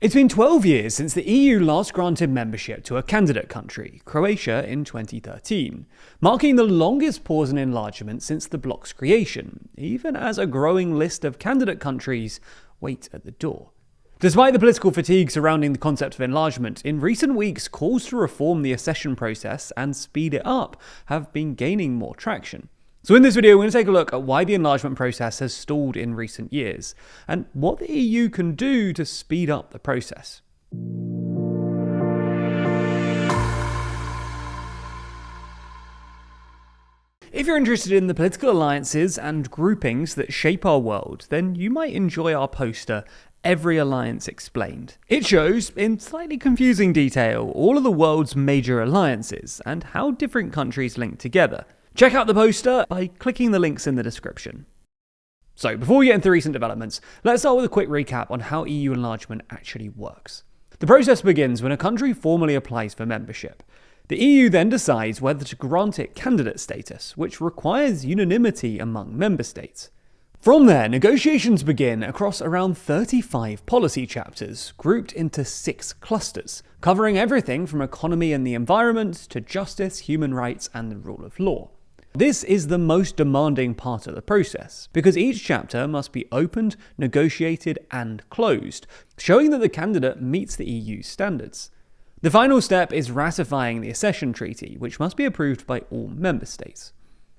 It's been 12 years since the EU last granted membership to a candidate country, Croatia, in 2013, marking the longest pause in enlargement since the bloc's creation, even as a growing list of candidate countries wait at the door. Despite the political fatigue surrounding the concept of enlargement, in recent weeks calls to reform the accession process and speed it up have been gaining more traction. So in this video, we're going to take a look at why the enlargement process has stalled in recent years, and what the EU can do to speed up the process. If you're interested in the political alliances and groupings that shape our world, then you might enjoy our poster, Every Alliance Explained. It shows, in slightly confusing detail, all of the world's major alliances, and how different countries link together. Check out the poster by clicking the links in the description. So, before we get into recent developments, let's start with a quick recap on how EU enlargement actually works. The process begins when a country formally applies for membership. The EU then decides whether to grant it candidate status, which requires unanimity among member states. From there, negotiations begin across around 35 policy chapters, grouped into 6 clusters, covering everything from economy and the environment to justice, human rights, and the rule of law. This is the most demanding part of the process, because each chapter must be opened, negotiated, and closed, showing that the candidate meets the EU's standards. The final step is ratifying the Accession Treaty, which must be approved by all member states.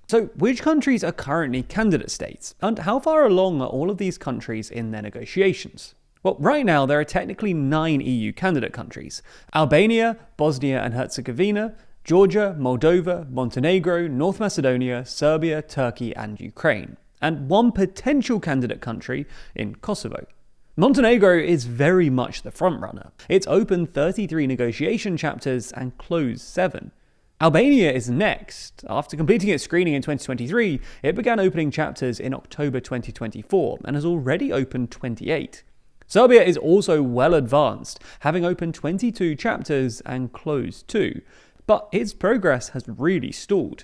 So, which countries are currently candidate states, and how far along are all of these countries in their negotiations? Well, right now there are technically 9 EU candidate countries: Albania, Bosnia and Herzegovina, Georgia, Moldova, Montenegro, North Macedonia, Serbia, Turkey, and Ukraine, and 1 potential candidate country in Kosovo. Montenegro is very much the frontrunner. It's opened 33 negotiation chapters and closed 7. Albania is next. After completing its screening in 2023, it began opening chapters in October 2024 and has already opened 28. Serbia is also well advanced, having opened 22 chapters and closed 2. But its progress has really stalled.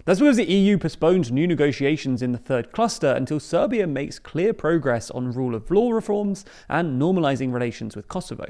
That's because the EU postponed new negotiations in the 3rd cluster until Serbia makes clear progress on rule of law reforms and normalizing relations with Kosovo.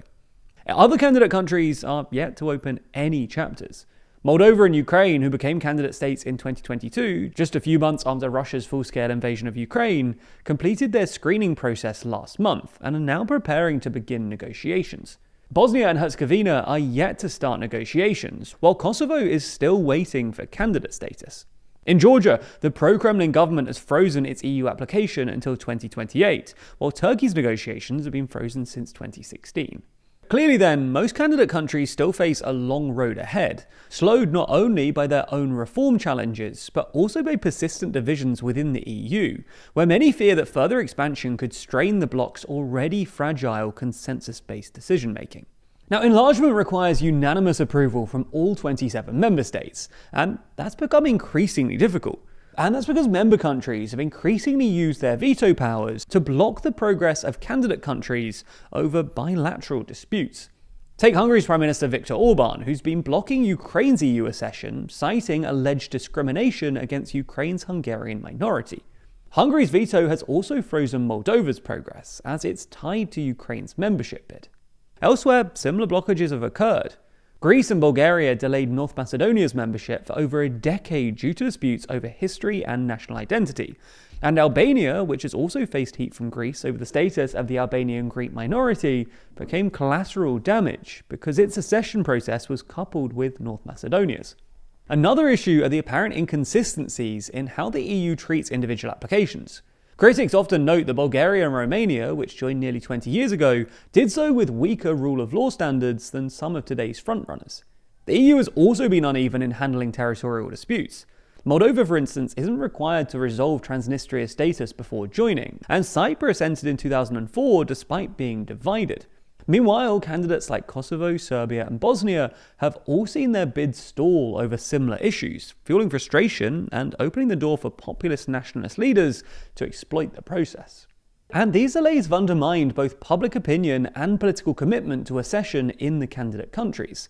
Other candidate countries are yet to open any chapters. Moldova and Ukraine, who became candidate states in 2022, just a few months after Russia's full-scale invasion of Ukraine, completed their screening process last month and are now preparing to begin negotiations. Bosnia and Herzegovina are yet to start negotiations, while Kosovo is still waiting for candidate status. In Georgia, the pro-Kremlin government has frozen its EU application until 2028, while Turkey's negotiations have been frozen since 2016. Clearly then, most candidate countries still face a long road ahead, slowed not only by their own reform challenges, but also by persistent divisions within the EU, where many fear that further expansion could strain the bloc's already fragile consensus-based decision-making. Now, enlargement requires unanimous approval from all 27 member states, and that's become increasingly difficult. And that's because member countries have increasingly used their veto powers to block the progress of candidate countries over bilateral disputes. Take Hungary's Prime Minister Viktor Orbán, who's been blocking Ukraine's EU accession, citing alleged discrimination against Ukraine's Hungarian minority. Hungary's veto has also frozen Moldova's progress, as it's tied to Ukraine's membership bid. Elsewhere, similar blockages have occurred. Greece and Bulgaria delayed North Macedonia's membership for over a decade due to disputes over history and national identity. And Albania, which has also faced heat from Greece over the status of the Albanian Greek minority, became collateral damage because its accession process was coupled with North Macedonia's. Another issue are the apparent inconsistencies in how the EU treats individual applications. Critics often note that Bulgaria and Romania, which joined nearly 20 years ago, did so with weaker rule of law standards than some of today's frontrunners. The EU has also been uneven in handling territorial disputes. Moldova, for instance, isn't required to resolve Transnistria's status before joining, and Cyprus entered in 2004 despite being divided. Meanwhile, candidates like Kosovo, Serbia, and Bosnia have all seen their bids stall over similar issues, fueling frustration and opening the door for populist nationalist leaders to exploit the process. And these delays have undermined both public opinion and political commitment to accession in the candidate countries.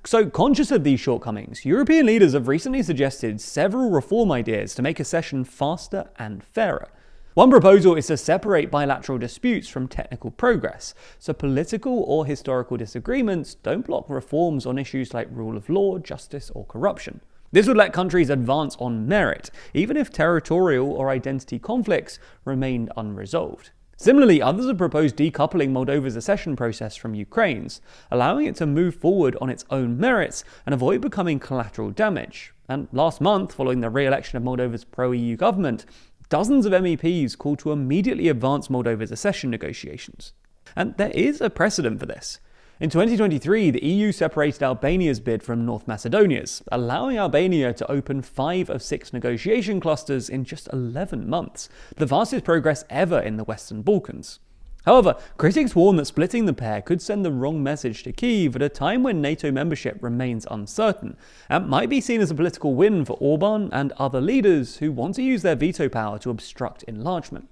So, conscious of these shortcomings, European leaders have recently suggested several reform ideas to make accession faster and fairer. One proposal is to separate bilateral disputes from technical progress, so political or historical disagreements don't block reforms on issues like rule of law, justice, or corruption. This would let countries advance on merit, even if territorial or identity conflicts remained unresolved. Similarly, others have proposed decoupling Moldova's accession process from Ukraine's, allowing it to move forward on its own merits and avoid becoming collateral damage. And last month, following the re-election of Moldova's pro-EU government, dozens of MEPs called to immediately advance Moldova's accession negotiations. And there is a precedent for this. In 2023, the EU separated Albania's bid from North Macedonia's, allowing Albania to open 5 of 6 negotiation clusters in just 11 months, the fastest progress ever in the Western Balkans. However, critics warn that splitting the pair could send the wrong message to Kyiv at a time when NATO membership remains uncertain, and might be seen as a political win for Orban and other leaders who want to use their veto power to obstruct enlargement.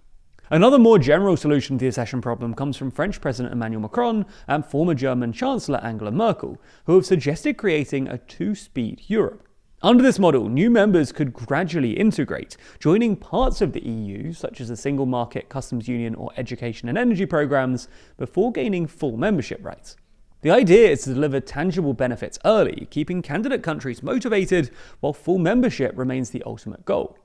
Another more general solution to the accession problem comes from French President Emmanuel Macron and former German Chancellor Angela Merkel, who have suggested creating a two-speed Europe. Under this model, new members could gradually integrate, joining parts of the EU, such as the Single Market, Customs Union, or Education and Energy programs, before gaining full membership rights. The idea is to deliver tangible benefits early, keeping candidate countries motivated, while full membership remains the ultimate goal.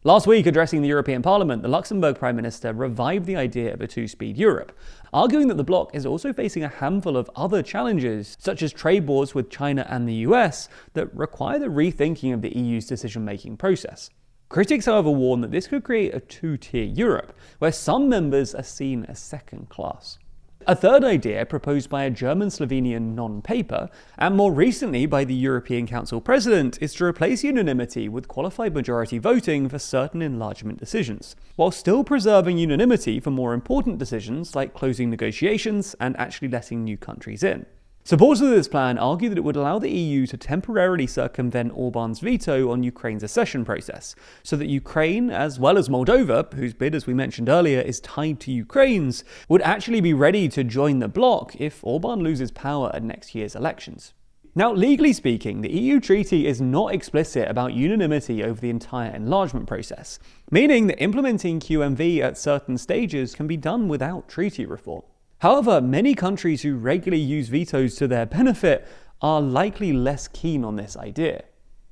Last week, addressing the European Parliament, the Luxembourg Prime Minister revived the idea of a two-speed Europe, arguing that the bloc is also facing a handful of other challenges, such as trade wars with China and the US, that require the rethinking of the EU's decision-making process. Critics, however, warn that this could create a two-tier Europe, where some members are seen as second class. A third idea, proposed by a German-Slovenian non-paper, and more recently by the European Council President, is to replace unanimity with qualified majority voting for certain enlargement decisions, while still preserving unanimity for more important decisions like closing negotiations and actually letting new countries in. Supporters of this plan argue that it would allow the EU to temporarily circumvent Orban's veto on Ukraine's accession process, so that Ukraine, as well as Moldova, whose bid, as we mentioned earlier, is tied to Ukraine's, would actually be ready to join the bloc if Orban loses power at next year's elections. Now, legally speaking, the EU treaty is not explicit about unanimity over the entire enlargement process, meaning that implementing QMV at certain stages can be done without treaty reform. However, many countries who regularly use vetoes to their benefit are likely less keen on this idea.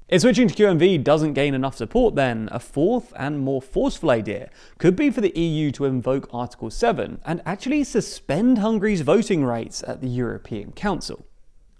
If switching to QMV doesn't gain enough support, then a fourth and more forceful idea could be for the EU to invoke Article 7 and actually suspend Hungary's voting rights at the European Council.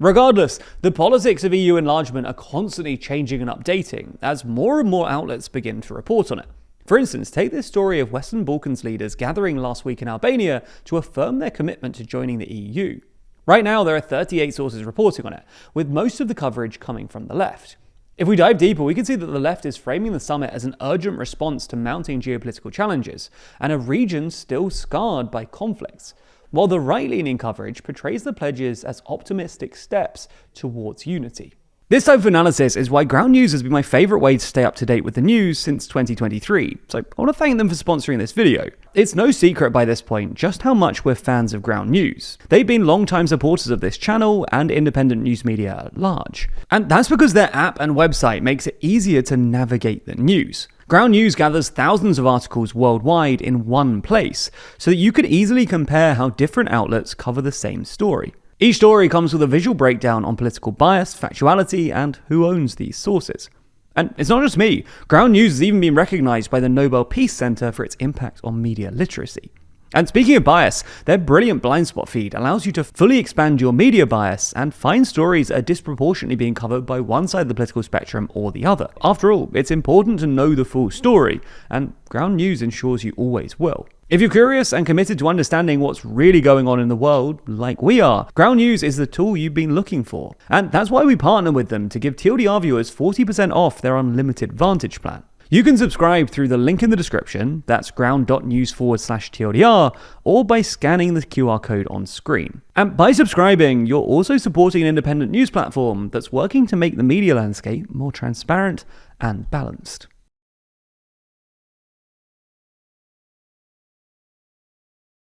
Regardless, the politics of EU enlargement are constantly changing and updating as more and more outlets begin to report on it. For instance, take this story of Western Balkans leaders gathering last week in Albania to affirm their commitment to joining the EU. Right now, there are 38 sources reporting on it, with most of the coverage coming from the left. If we dive deeper, we can see that the left is framing the summit as an urgent response to mounting geopolitical challenges, and a region still scarred by conflicts, while the right-leaning coverage portrays the pledges as optimistic steps towards unity. This type of analysis is why Ground News has been my favourite way to stay up to date with the news since 2023, so I want to thank them for sponsoring this video. It's no secret by this point just how much we're fans of Ground News. They've been long-time supporters of this channel and independent news media at large. And that's because their app and website makes it easier to navigate the news. Ground News gathers thousands of articles worldwide in one place, so that you can easily compare how different outlets cover the same story. Each story comes with a visual breakdown on political bias, factuality, and who owns these sources. And it's not just me. Ground News has even been recognised by the Nobel Peace Center for its impact on media literacy. And speaking of bias, their brilliant blind spot feed allows you to fully expand your media bias and find stories that are disproportionately being covered by one side of the political spectrum or the other. After all, it's important to know the full story, and Ground News ensures you always will. If you're curious and committed to understanding what's really going on in the world, like we are, Ground News is the tool you've been looking for. And that's why we partner with them to give TLDR viewers 40% off their unlimited Vantage plan. You can subscribe through the link in the description, that's ground.news/TLDR, or by scanning the QR code on screen. And by subscribing, you're also supporting an independent news platform that's working to make the media landscape more transparent and balanced.